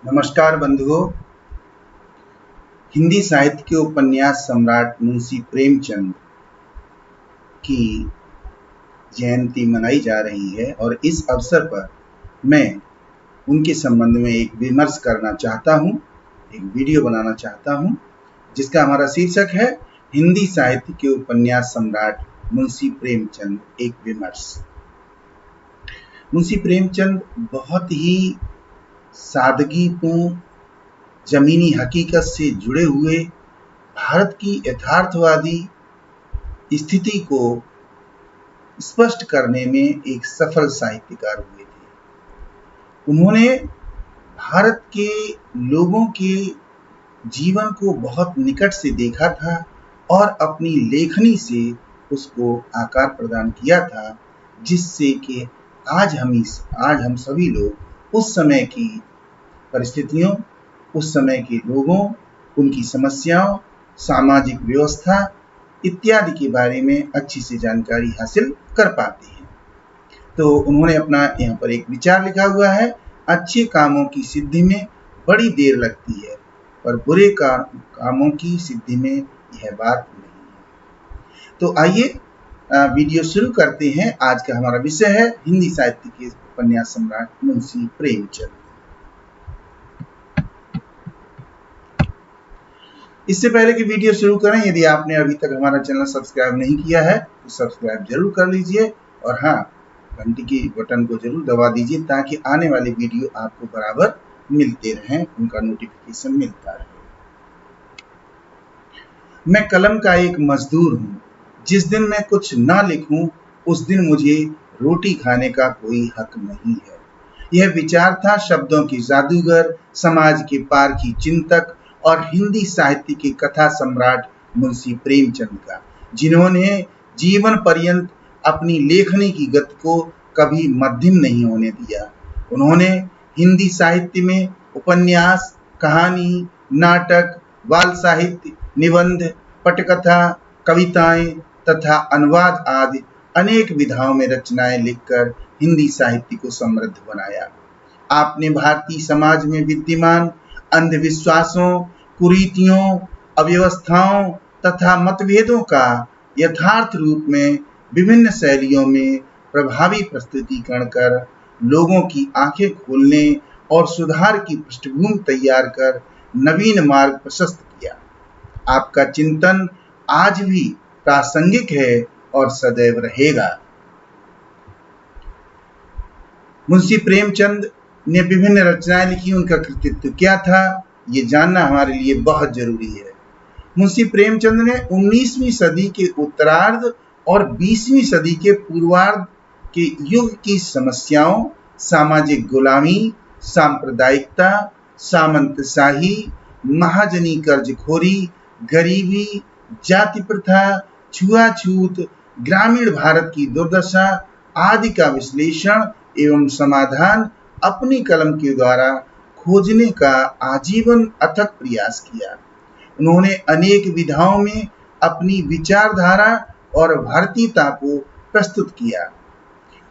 नमस्कार बंधुओं। हिंदी साहित्य के उपन्यास सम्राट मुंशी प्रेमचंद की जयंती मनाई जा रही है और इस अवसर पर मैं उनके संबंध में एक विमर्श करना चाहता हूं, एक वीडियो बनाना चाहता हूं, जिसका हमारा शीर्षक है हिंदी साहित्य के उपन्यास सम्राट मुंशी प्रेमचंद एक विमर्श। मुंशी प्रेमचंद बहुत ही सादगीपूर्ण, जमीनी हकीकत से जुड़े हुए भारत की यथार्थवादी स्थिति को स्पष्ट करने में एक सफल साहित्यकार हुए थे। उन्होंने भारत के लोगों के जीवन को बहुत निकट से देखा था और अपनी लेखनी से उसको आकार प्रदान किया था, जिससे कि आज हम सभी लोग उस समय की परिस्थितियों, उस समय के लोगों, उनकी समस्याओं, सामाजिक व्यवस्था इत्यादि के बारे में अच्छी से जानकारी हासिल कर पाते हैं। तो उन्होंने अपना यहाँ पर एक विचार लिखा हुआ है, अच्छे कामों की सिद्धि में बड़ी देर लगती है, पर बुरे कामों की सिद्धि में यह बात नहीं है। तो आइए वीडियो शुरू करते हैं। आज का हमारा विषय है हिंदी साहित्य के उपन्यास सम्राट मुंशी प्रेमचंद। इससे पहले कि वीडियो शुरू करें, यदि आपने अभी तक हमारा चैनल सब्सक्राइब नहीं किया है तो सब्सक्राइब जरूर कर लीजिए और हाँ, घंटी की बटन को जरूर दबा दीजिए ताकि आने वाले वीडियो आपको बराबर मिलते रहें, उनका नोटिफिकेशन मिलता रहे। मैं कलम का एक मजदूर हूँ। जिस दिन मैं कुछ ना लिखूं उस दिन मुझे रोटी खाने का कोई हक नहीं है। यह विचार था शब्दों के जादूगर, समाज के पारखी चिंतक और हिंदी साहित्य के कथा सम्राट मुंशी प्रेमचंद का, जिन्होंने जीवन पर्यंत अपनी लेखनी की गति को कभी मध्यम नहीं होने दिया। उन्होंने हिंदी साहित्य में उपन्यास, कहानी, नाटक, बाल साहित्य, निबंध, पटकथा, कविताएं तथा अनुवाद आदि अनेक विधाओं में रचनाएं लिखकर हिंदी साहित्य को समृद्ध बनाया। आपने भारतीय समाज में विद्यमान अंधविश्वासों, कुरीतियों, अव्यवस्थाओं तथा मतभेदों का यथार्थ रूप में विभिन्न शैलियों में प्रभावी प्रस्तुतिकरण कर लोगों की आंखें खोलने और सुधार की पृष्ठभूमि तैयार कर नवीन मार्ग प्रशस्त किया। आपका चिंतन आज भी प्रासंगिक है और सदैव रहेगा। मुंशी प्रेमचंद ने विभिन्न रचनाएं लिखी, उनका कृतित्व क्या था ये जानना हमारे लिए बहुत जरूरी है। मुंशी प्रेमचंद ने 19वीं सदी के उत्तरार्ध और 20वीं सदी के पूर्वार्ध के युग की समस्याओं, सामाजिक गुलामी, सांप्रदायिकता, सामंतशाही, महाजनी कर्जखोरी, गरीबी, जाति प्रथा, छुआछूत, ग्रामीण भारत की दुर्दशा आदि का विश्लेषण एवं समाधान अपनी कलम के द्वारा खोजने का आजीवन अथक प्रयास किया। उन्होंने अनेक विधाओं में अपनी विचारधारा और भारतीयता को प्रस्तुत किया।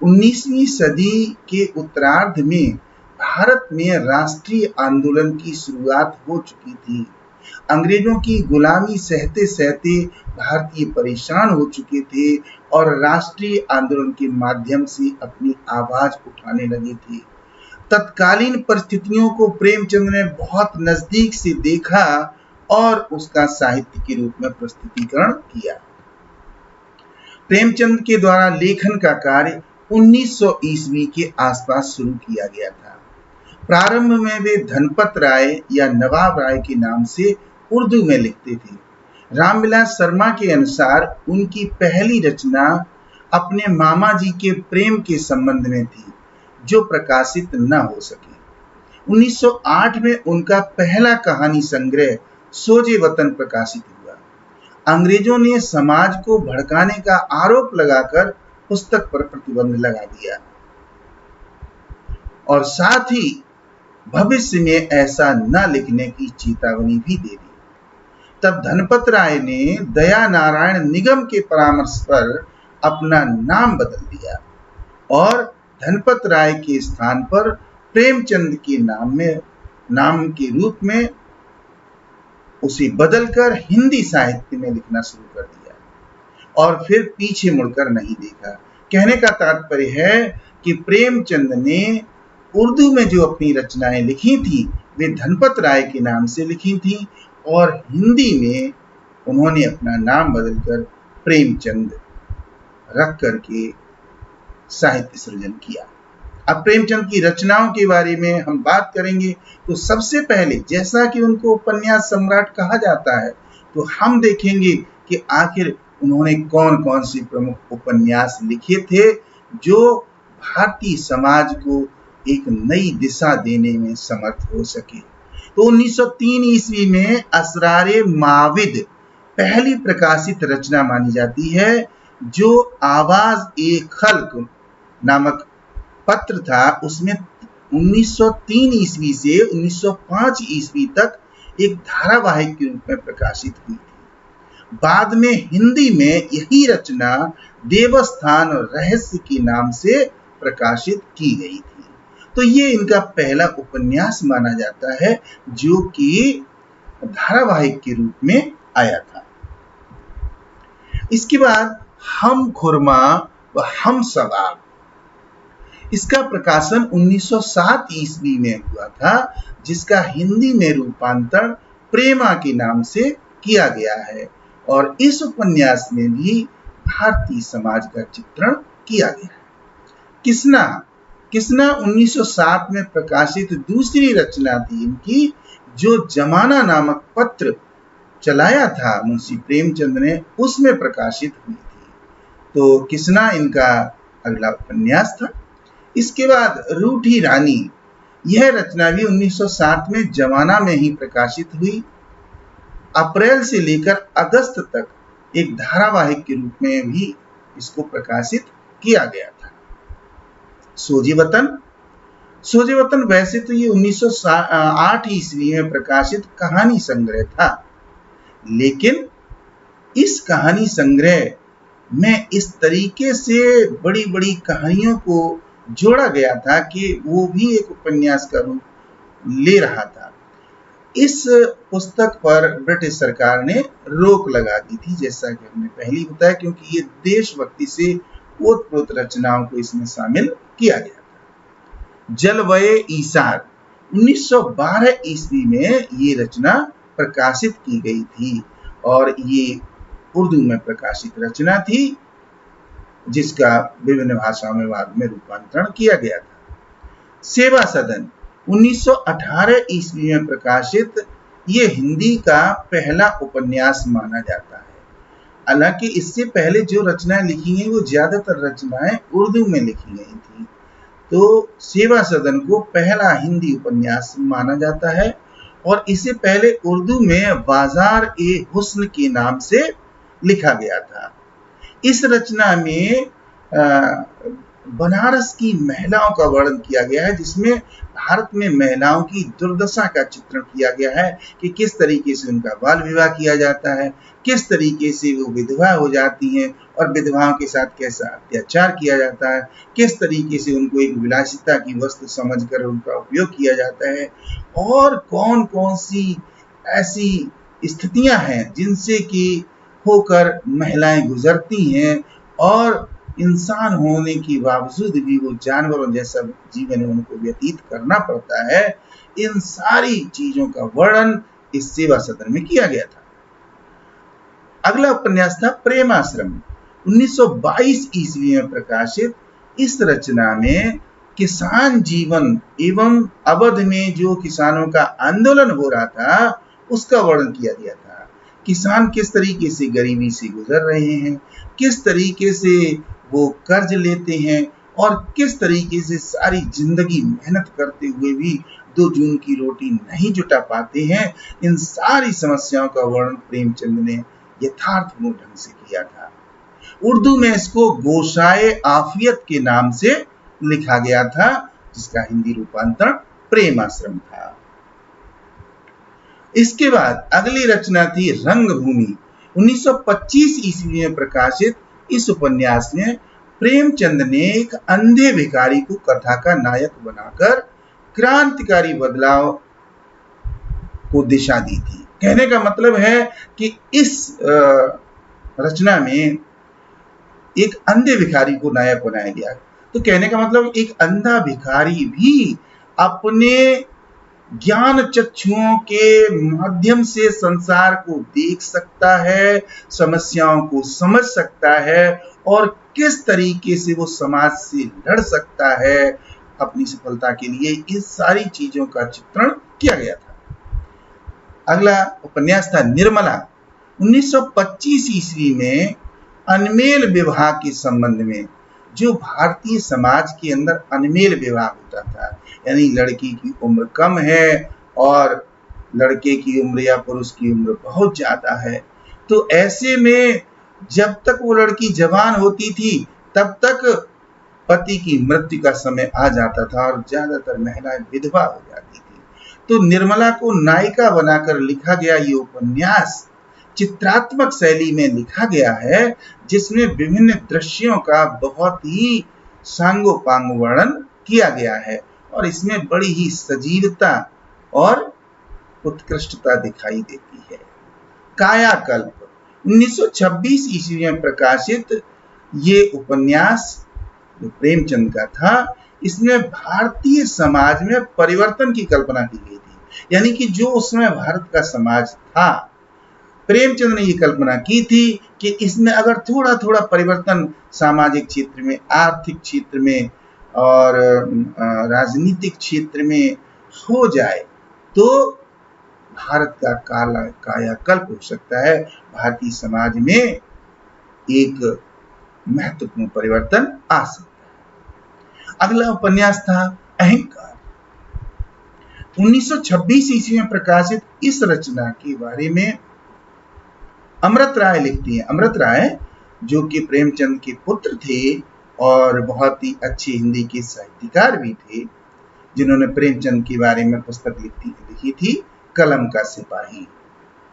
19वीं सदी के उत्तरार्ध में भारत में राष्ट्रीय आंदोलन की शुरुआत हो चुकी थी। अंग्रेजों की गुलामी सहते सहते भारतीय परेशान हो चुके थे और राष्ट्रीय आंदोलन के माध्यम से अपनी आवाज उठाने लगे थे। तत्कालीन परिस्थितियों को प्रेमचंद ने बहुत नजदीक से देखा और उसका साहित्य के रूप में प्रस्तुतिकरण किया। प्रेमचंद के द्वारा लेखन का कार्य 1900 ईस्वी के आसपास शुरू किया गया था। प्रारंभ में वे धनपत राय या नवाब राय के नाम से उर्दू में लिखते थे। रामविलास शर्मा के अनुसार उनकी पहली रचना अपने मामा जी के प्रेम के संबंध में थी, जो प्रकाशित न हो सकी। 1908 में उनका पहला कहानी संग्रह सोजे वतन प्रकाशित हुआ। अंग्रेजों ने समाज को भड़काने का आरोप लगाकर पुस्तक पर प्रतिबंध लगा दिया और साथ ही भविष्य में ऐसा न लिखने की चेतावनी भी दे दी। तब धनपत राय ने दया नारायण निगम के परामर्श पर अपना नाम बदल दिया और धनपत राय के स्थान पर प्रेमचंद के नाम के रूप में उसे बदलकर हिंदी साहित्य में लिखना शुरू कर दिया और फिर पीछे मुड़कर नहीं देखा। कहने का तात्पर्य है कि प्रेमचंद ने उर्दू में जो अपनी रचनाएं लिखी थी वे धनपत राय के नाम से लिखी थी और हिंदी में उन्होंने अपना नाम बदलकर प्रेमचंद रख करके साहित्य सृजन किया। अब प्रेमचंद की रचनाओं के बारे में हम बात करेंगे तो सबसे पहले, जैसा कि उनको उपन्यास सम्राट कहा जाता है, तो हम देखेंगे कि आखिर उन्होंने कौन कौन से प्रमुख उपन्यास लिखे थे जो भारतीय समाज को एक नई दिशा देने में समर्थ हो सके। तो 1903 ईस्वी में असरारे माविद पहली प्रकाशित रचना मानी जाती है, जो आवाज ए खल्क नामक पत्र था। उसमें 1903 ईस्वी से 1905 ईस्वी तक एक धारावाहिक के रूप में प्रकाशित हुई थी। बाद में हिंदी में यही रचना देवस्थान रहस्य के नाम से प्रकाशित की गई थी। तो ये इनका पहला उपन्यास माना जाता है जो कि धारावाहिक के रूप में आया था। इसके बाद हम खुरमा व हम सवाब, इसका प्रकाशन 1907 ईस्वी में हुआ था, जिसका हिंदी में रूपांतरण प्रेमा के नाम से किया गया है और इस उपन्यास में भी भारतीय समाज का चित्रण किया गया है। किसना 1907 में प्रकाशित दूसरी रचना थी इनकी, जो जमाना नामक पत्र चलाया था मुंशी प्रेमचंद ने, उसमें प्रकाशित हुई थी। तो किसना इनका अगला उपन्यास था। इसके बाद रूठी रानी, यह रचना भी 1907 में जमाना में ही प्रकाशित हुई। अप्रैल से लेकर अगस्त तक एक धारावाहिक के रूप में भी इसको प्रकाशित किया गया था। सोजे वतन वैसे तो ये 1908 ईस्वी में प्रकाशित कहानी संग्रह था, लेकिन इस कहानी संग्रह में इस तरीके से बड़ी बड़ी कहानियों को जोड़ा गया था कि वो भी एक उपन्यास का रूप ले रहा था। इस पुस्तक पर ब्रिटिश सरकार ने रोक लगा दी थी, जैसा कि हमने पहले ही बताया, क्योंकि ये देशभक्ति से ओतप्रोत रचनाओं को इसमें शामिल किया गया था। जलवए ईसार 1912 ईस्वी में ये रचना प्रकाशित की गई थी और ये उर्दू में प्रकाशित रचना थी, जिसका विभिन्न भाषाओं में बाद में रूपांतरण किया गया था। सेवा सदन 1918 ईस्वी में प्रकाशित ये हिंदी का पहला उपन्यास माना जाता है। हालांकि इससे पहले जो रचनाएं लिखी हैं वो ज्यादातर रचनाएं उर्दू में लिखी गई थी। तो सेवा सदन को पहला हिंदी उपन्यास माना जाता है और इसे पहले उर्दू में बाजार ए हुस्न के नाम से लिखा गया था। इस रचना में बनारस की महिलाओं का वर्णन किया गया है, जिसमें भारत में महिलाओं की दुर्दशा का चित्रण किया गया है कि किस तरीके से उनका बाल विवाह किया जाता है, किस तरीके से वो विधवा हो जाती हैं और विधवाओं के साथ कैसा अत्याचार किया जाता है, किस तरीके से उनको एक विलासिता की वस्तु समझकर उनका उपयोग किया जाता है और कौन कौन सी ऐसी स्थितियां हैं जिनसे कि होकर महिलाएं गुजरती हैं और इंसान होने के बावजूद भी वो जानवरों जैसा जीवन उनको व्यतीत करना पड़ता है। इन सारी चीजों का वर्णन इस सेवा सदन में किया गया था। अगला उपन्यास था प्रेमाश्रम 1922 ईस्वी में प्रकाशित। इस रचना में किसान जीवन एवं अवध में जो किसानों का आंदोलन हो रहा था उसका वर्णन किया गया था। किसान किस तरीके से गरीबी से गुजर रहे हैं, किस तरीके से वो कर्ज लेते हैं और किस तरीके से सारी जिंदगी मेहनत करते हुए भी 2 जून की रोटी नहीं जुटा पाते हैं। इन सारी समस्याओं का वर्णन प्रेमचंद ने यथार्थपूर्ण ढंग से किया था। उर्दू में इसको गोशाए आफियत के नाम से लिखा गया था, जिसका हिंदी रूपांतरण प्रेमाश्रम था। इसके बाद अगली रचना थी रंगभूमि 1925 ईस्वी में प्रकाशित। इस उपन्यास में प्रेमचंद ने एक अंधे भिखारी को कथा का नायक बनाकर क्रांतिकारी बदलाव को दिशा दी थी। कहने का मतलब है कि इस रचना में एक अंधे भिखारी को नायक बनाया गया। तो कहने का मतलब एक अंधा भिखारी भी अपने ज्ञान चक्षुओं के माध्यम से संसार को देख सकता है, समस्याओं को समझ सकता है और किस तरीके से वो समाज से लड़ सकता है अपनी सफलता के लिए, इस सारी चीजों का चित्रण किया गया था। अगला उपन्यास था निर्मला। 1925 ईस्वी में अनमेल विवाह के संबंध में, जो भारतीय समाज के अंदर अनमेल विवाह होता था, यानी लड़की की उम्र कम है और लड़के की उम्र या पुरुष की उम्र बहुत ज्यादा है, तो ऐसे में जब तक वो लड़की जवान होती थी तब तक पति की मृत्यु का समय आ जाता था और ज्यादातर महिलाएं विधवा हो जाती थी। तो निर्मला को नायिका बनाकर लिखा गया ये उपन्यास चित्रात्मक शैली में लिखा गया है, जिसमें विभिन्न दृश्यों का बहुत ही सांगोपांग वर्णन किया गया है और इसमें बड़ी ही सजीवता और उत्कृष्टता दिखाई देती है। कायाकल्प 1926 ईस्वी में प्रकाशित ये उपन्यास जो प्रेमचंद का था, इसमें भारतीय समाज में परिवर्तन की कल्पना की गई थी। यानी कि जो उस समय भारत का समाज था, प्रेमचंद ने ये कल्पना की थी कि इसमें अगर थोड़ा थोड़ा परिवर्तन सामाजिक क्षेत्र में, आर्थिक क्षेत्र में और राजनीतिक क्षेत्र में हो जाए तो भारत का कायाकल्प हो सकता है, भारतीय समाज में एक महत्वपूर्ण परिवर्तन आ सकता है। अगला उपन्यास था अहंकार। 1926 ईस्वी में प्रकाशित इस रचना के बारे में अमृत राय लिखती हैं। अमृत राय जो कि प्रेमचंद के पुत्र थे और बहुत ही अच्छे हिंदी के साहित्यकार भी थे, जिन्होंने प्रेमचंद के बारे में पुस्तक लिखी थी कलम का सिपाही,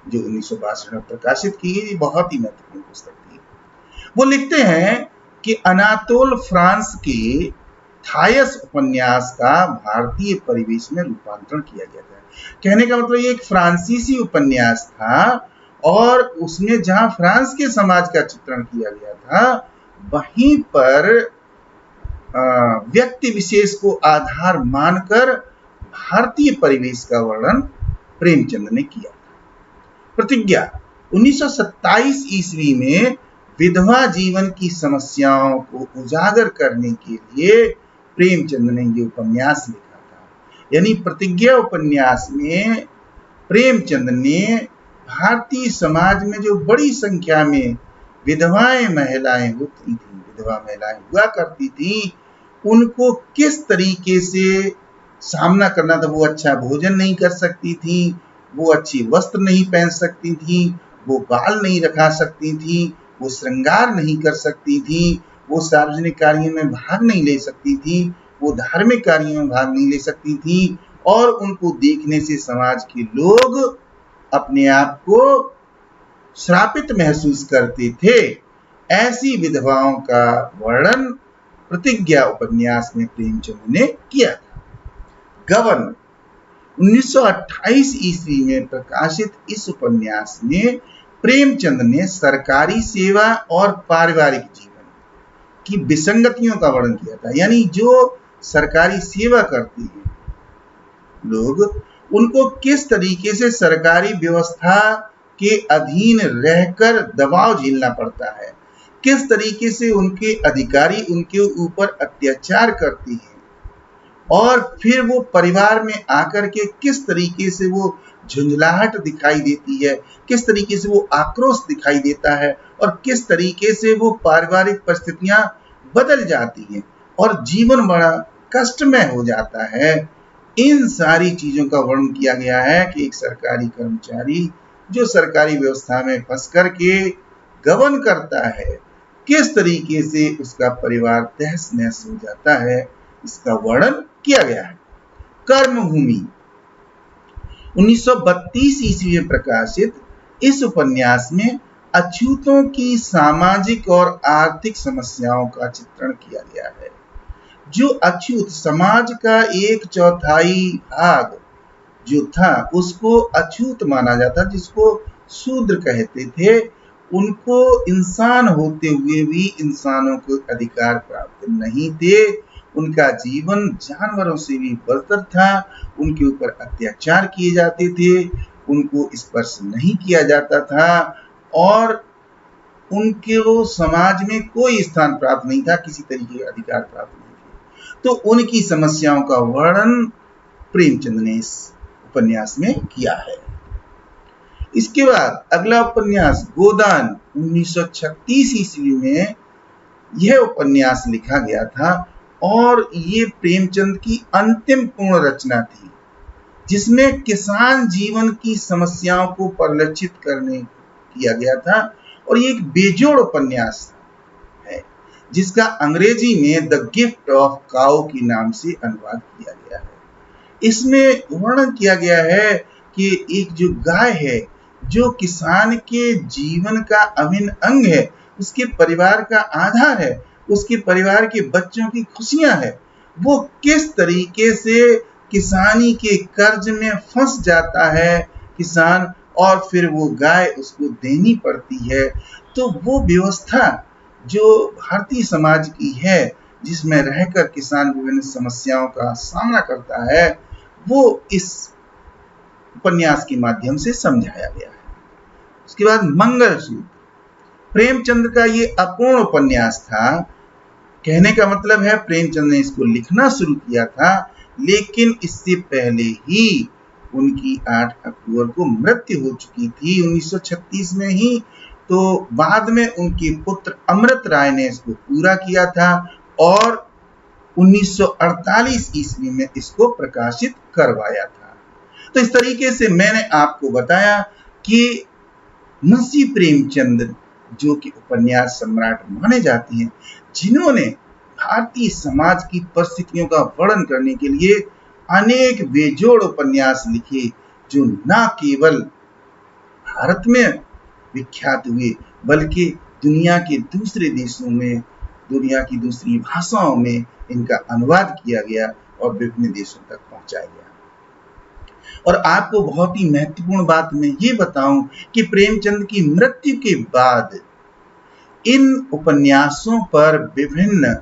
जो 1962 में प्रकाशित की गई, बहुत ही महत्वपूर्ण पुस्तक थी। वो लिखते हैं कि अनातोल फ्रांस के थायस उपन्यास का भारतीय परिवेश में रूपांतरण किया गया था। कहने का मतलब ये एक फ्रांसीसी उपन्यास था और उसमें जहां फ्रांस के समाज का चित्रण किया गया था, वहीं पर व्यक्ति विशेष को आधार मानकर भारतीय परिवेश का वर्णन प्रेमचंद ने किया। प्रतिज्ञा 1927 ईस्वी में विधवा जीवन की समस्याओं को उजागर करने के लिए प्रेमचंद ने ये उपन्यास लिखा था। यानी प्रतिज्ञा उपन्यास में प्रेमचंद ने भारतीय समाज में जो बड़ी संख्या में विधवाएं महिलाएं होती थी, विधवा महिलाएं हुआ करती थी, उनको किस तरीके से सामना करना था। वो अच्छा भोजन नहीं कर सकती थी, वो अच्छी वस्त्र नहीं पहन सकती थी, वो बाल नहीं रखा सकती थी, वो श्रृंगार नहीं कर सकती थी, वो सार्वजनिक कार्यों में भाग नहीं ले सकती थी, वो धार्मिक कार्यों में भाग नहीं ले सकती थी और उनको देखने से समाज के लोग अपने आप को श्रापित महसूस करते थे। ऐसी विधवाओं का वर्णन प्रतिज्ञा उपन्यास में प्रेमचंद ने किया था। गबन 1928 ईस्वी में प्रकाशित इस उपन्यास में प्रेमचंद ने सरकारी सेवा और पारिवारिक जीवन की विसंगतियों का वर्णन किया था। यानी जो सरकारी सेवा करती हैं लोग, उनको किस तरीके से सरकारी व्यवस्था के अधीन रहकर दबाव झेलना पड़ता है, किस तरीके से उनके अधिकारी उनके ऊपर अत्याचार करती हैं और फिर वो परिवार में आकर के किस तरीके से वो झुंझलाहट दिखाई देती है, किस तरीके से वो आक्रोश दिखाई देता है और किस तरीके से वो पारिवारिक परिस्थितियां बदल जाती हैं और जीवन बड़ा कष्टमय हो जाता है। इन सारी चीजों का वर्णन किया गया है कि एक सरकारी कर्मचारी जो सरकारी व्यवस्था में फंस करके गबन करता है, किस तरीके से उसका परिवार तहस नहस हो जाता है, इसका वर्णन किया गया है। कर्मभूमि 1932 ईस्वी में प्रकाशित इस उपन्यास में अछूतों की सामाजिक और आर्थिक समस्याओं का चित्रण किया गया है। जो अछूत समाज का 1/4 भाग जो था उसको अछूत माना जाता, जिसको शूद्र कहते थे। उनको इंसान होते हुए भी इंसानों को अधिकार प्राप्त नहीं थे। उनका जीवन जानवरों से भी बदतर था। उनके ऊपर अत्याचार किए जाते थे, उनको स्पर्श नहीं किया जाता था और उनके वो समाज में कोई स्थान प्राप्त नहीं था, किसी तरीके का अधिकार प्राप्त नहीं थे। तो उनकी समस्याओं का वर्णन प्रेमचंद ने इस उपन्यास में किया है। इसके बाद अगला उपन्यास गोदान 1936 ईस्वी में यह उपन्यास लिखा गया था और ये प्रेमचंद की अंतिम पूर्ण रचना थी, जिसमें किसान जीवन की समस्याओं को परिलक्षित करने किया गया था। और ये एक बेजोड़ उपन्यास है, जिसका अंग्रेजी में द गिफ्ट ऑफ काउ के नाम से अनुवाद किया गया है। इसमें वर्णन किया गया है कि एक जो गाय है, जो किसान के जीवन का अभिन्न अंग है, उसके परिवार का आधार है, उसके परिवार के बच्चों की खुशियां है, वो किस तरीके से किसानी के कर्ज में फंस जाता है किसान, और फिर वो गाय उसको देनी पड़ती है। तो वो व्यवस्था जो भारतीय समाज की है, जिसमें रहकर किसान विभिन्न समस्याओं का सामना करता है, वो इस उपन्यास के माध्यम से समझाया गया है। उसके बाद मंगलसूत्र प्रेमचंद का ये अपूर्ण उपन्यास था। कहने का मतलब है प्रेमचंद ने इसको लिखना शुरू किया था, लेकिन इससे पहले ही उनकी 8 अक्टूबर को मृत्यु हो चुकी थी 1936 में ही। तो बाद में उनके पुत्र अमृत राय ने इसको पूरा किया था और 1948 ईस्वी में इसको प्रकाशित करवाया था। तो इस तरीके से मैंने आपको बताया कि मुंशी प्रेमचंद जो कि उपन्यास सम्राट माने जाते हैं, जिन्होंने भारतीय समाज की परिस्थितियों का वर्णन करने के लिए अनेक बेजोड़ उपन्यास लिखे, जो न केवल भारत में विख्यात हुए बल्कि दुनिया के दूसरे देशों में, दुनिया की दूसरी भाषाओं में इनका अनुवाद किया गया और विभिन्न देशों तक पहुंचाया गया। और आपको बहुत ही महत्वपूर्ण बात मैं ये बताऊं कि प्रेमचंद की मृत्यु के बाद इन उपन्यासों पर विभिन्न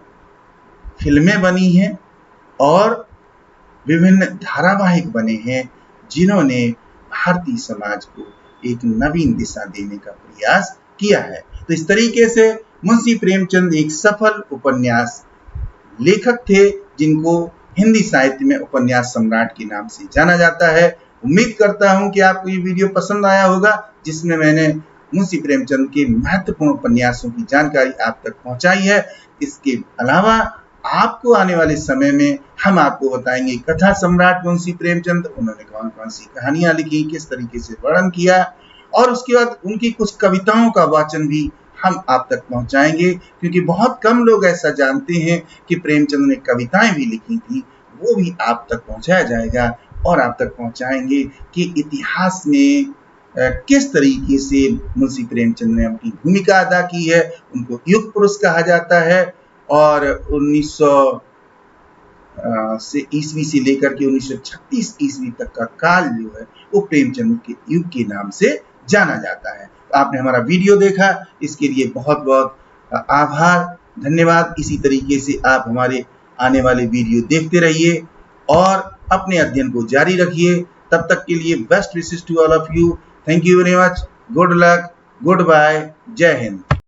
फिल्में बनी हैं और विभिन्न धारावाहिक बने हैं, जिन्होंने भारतीय समाज को एक नवीन दिशा देने का प्रयास किया है। तो इस तरीके से मुंशी प्रेमचंद एक सफल उपन्यास लेखक थे, जिनको हिंदी साहित्य में उपन्यास सम्राट के नाम से जाना जाता है। उम्मीद करता हूं कि आपको ये वीडियो पसंद आया होगा, जिसमें मैंने मुंशी प्रेमचंद के महत्वपूर्ण उपन्यासों की जानकारी आप तक पहुंचाई है। इसके अलावा आपको आने वाले समय में हम आपको बताएंगे कथा सम्राट मुंशी प्रेमचंद, उन्होंने कौन कौन सी कहानियां लिखी, किस तरीके से वर्णन किया, और उसके बाद उनकी कुछ कविताओं का वाचन भी हम आप तक पहुंचाएंगे, क्योंकि बहुत कम लोग ऐसा जानते हैं कि प्रेमचंद ने कविताएं भी लिखी थी। वो भी आप तक पहुंचाया जाएगा और आप तक पहुंचाएंगे कि इतिहास में किस तरीके से मुंशी प्रेमचंद ने अपनी भूमिका अदा की है। उनको युग पुरुष कहा जाता है और 1900 से ईस्वी से लेकर के 1936 ईस्वी तक का काल जो है वो प्रेमचंद के युग के नाम से जाना जाता है। आपने हमारा वीडियो देखा, इसके लिए बहुत बहुत आभार, धन्यवाद। इसी तरीके से आप हमारे आने वाले वीडियो देखते रहिए और अपने अध्ययन को जारी रखिए। तब तक के लिए best wishes to all of you. Thank you very much. Good luck, goodbye, जय हिंद।